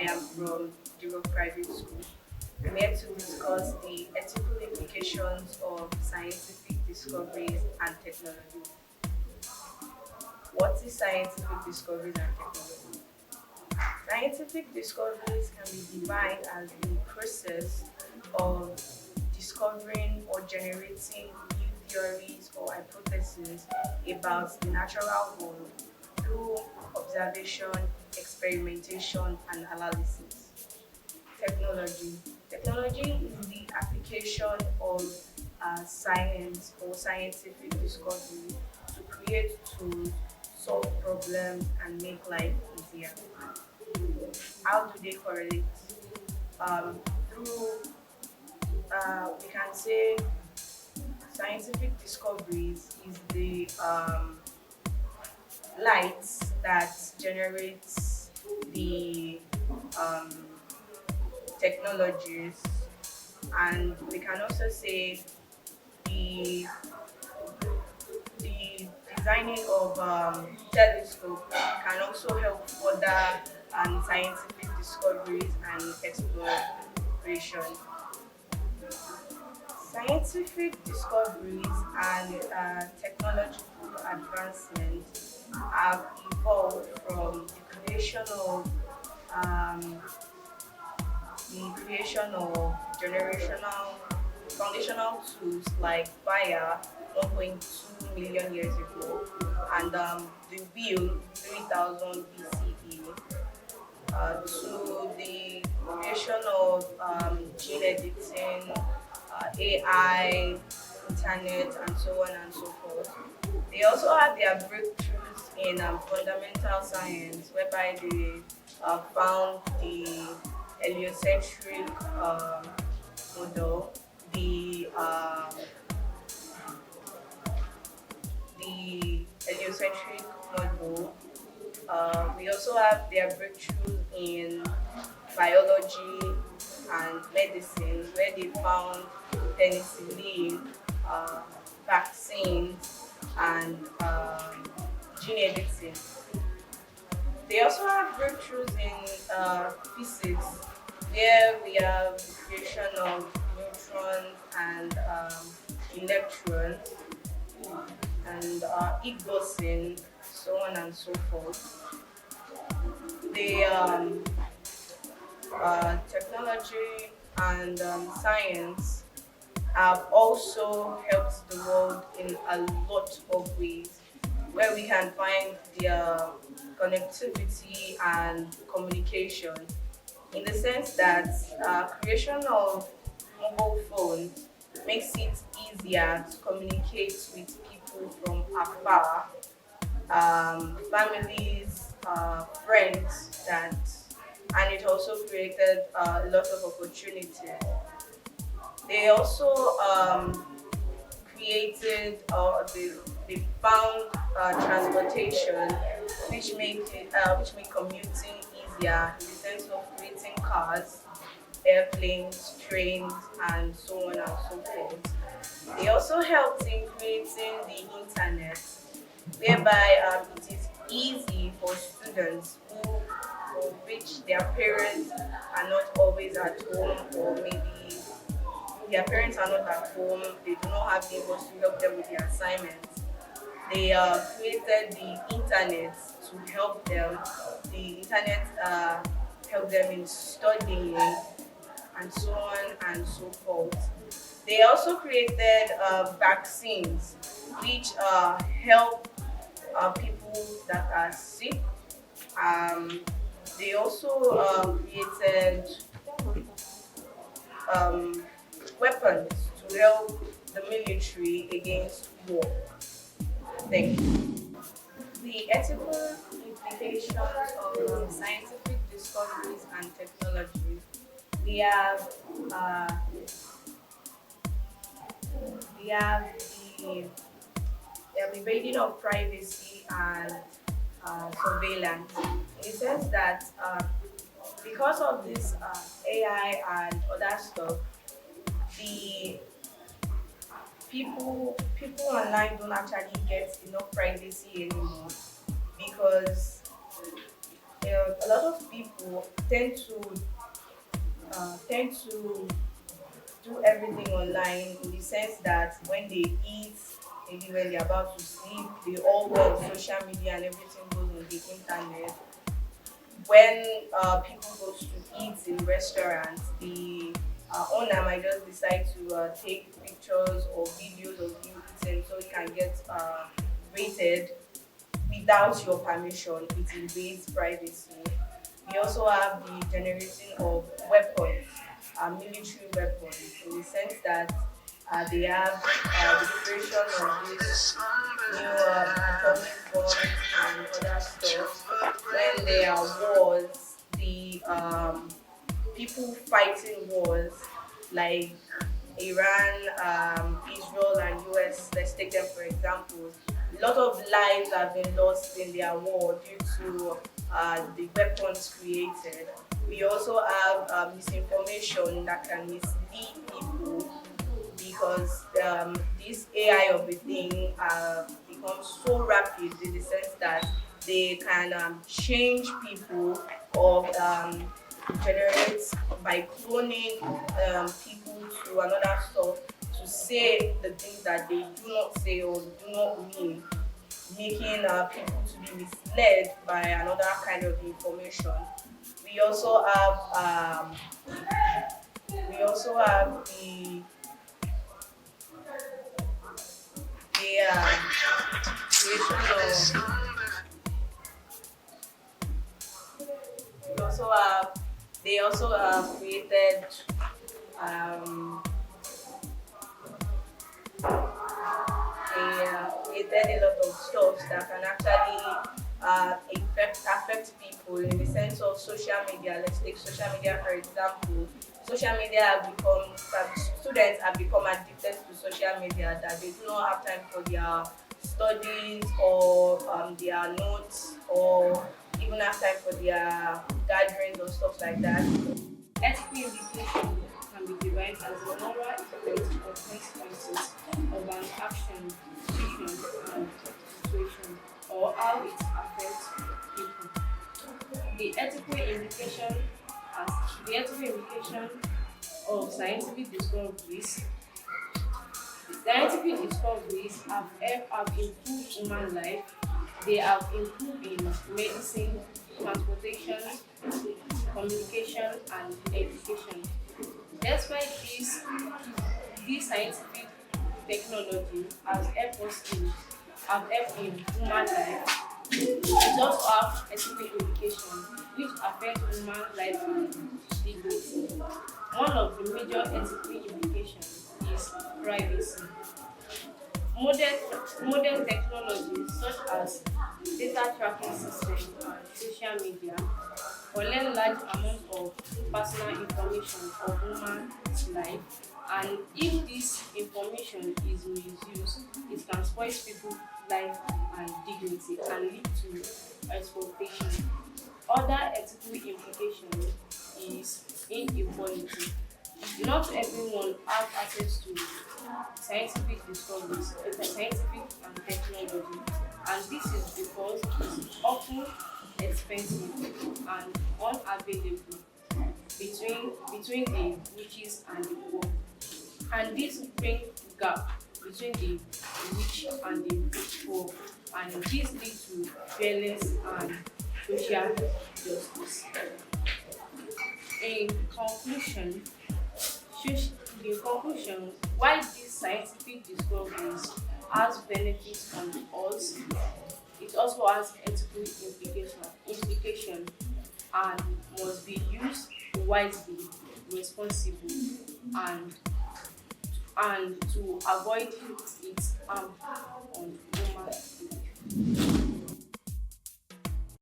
am from Europe Private School. I'm here to discuss the ethical implications of scientific discoveries and technology. What is scientific discoveries and technology? Scientific discoveries can be defined as the process of discovering or generating new theories or hypotheses about the natural world through observation, experimentation, and analysis. Technology. Technology is the application of science or scientific discovery to create tools, solve problems, and make life easier. How do they correlate? Through we can say scientific discoveries is the light that generates the um, technologies, and we can also say the the designing of telescope can also help further scientific discoveries and exploration. Scientific discoveries and technological advancements have evolved from um, the creation of generational foundational tools like fire 1.2 million years ago and the wheel 3000 BCE to the creation of gene editing, AI, internet, and so on and so forth. They also had their breakthroughs in fundamental science, whereby they found the heliocentric model, the heliocentric model. We also have their breakthroughs in biology and medicine, where they found penicillin, uh, vaccines, and gene editing. They also have breakthroughs in physics, where we have the creation of neutrons and electrons and Higgs boson, so on and so forth. The technology and science have also helped the world in a lot of ways, where we can find their connectivity and communication, in the sense that creation of mobile phones makes it easier to communicate with people from afar, families, friends, that, and it also created a lot of opportunities. They also created they found transportation which make commuting easier, in the sense of creating cars, airplanes, trains, and so on and so forth. They also helped in creating the internet, whereby it is easy for students for which their parents are not always at home, or maybe their parents are not at home, they do not have neighbors to help them with their assignments. They created the internet to help them. The internet helped them in studying and so on and so forth. They also created vaccines, which help people that are sick. Um, they also created um, weapons to help the military against war. Thank you. The ethical implications of scientific discoveries and technology. We have uh, we have the invading of privacy and surveillance, in the sense that because of this AI and other stuff, the people online don't actually get enough privacy anymore, because a lot of people tend to do everything online in the sense that when they eat, maybe when they're about to sleep, they all go on social media and everything goes on the internet. When people go to eat in restaurants, the owner might just decide to take pictures or videos of you eating so it can get rated without your permission. It invades privacy. We also have the generating of weapons, military weapons, in the sense that they have the creation of this new atomic bombs and other stuff. When there are wars, the people fighting wars like Iran, Israel, and US, let's take them for example. A lot of lives have been lost in their war due to the weapons created. We also have misinformation that can mislead people because this AI of a thing becomes so rapid in the sense that they can change people or generate by cloning people to another stuff to say the things that they do not say or do not mean, making people to be misled by another kind of information. We also have the creation of we also have they also created um, created a lot of stuff that can actually affect people in the sense of social media. Let's take social media for example. Social media students have become addicted to social media that they do not have time for their studies or their notes or even have time for their gatherings or stuff like that. Ethical implication can be derived as the moral effect or consequences of an action, decision, and situation, or how it affects people. The ethical implication the ethical implication of scientific discoveries have improved human life. They have improved in medicine, transportation, communication, and education. Despite this scientific technology have helped in human life, it also have ethical implications which affect human life and dignity. One of the major ethical implications is privacy. Modern, modern technologies such as data tracking systems and social media collect large amounts of personal information of human life, and if this information is misused, it can spoil people's life and dignity and lead to exploitation. Other ethical implication is inequality. Not everyone have access to scientific discoveries, scientific and technology, and this is because it's often expensive and unavailable between the riches and the poor. And this bring gap between the rich and the poor, and this lead to violence and social justice. In conclusion, Shush- in conclusion, while these scientific discoveries has benefits on us, it also has ethical implication and must be used wisely, responsibly, and and to avoid its harm on human life.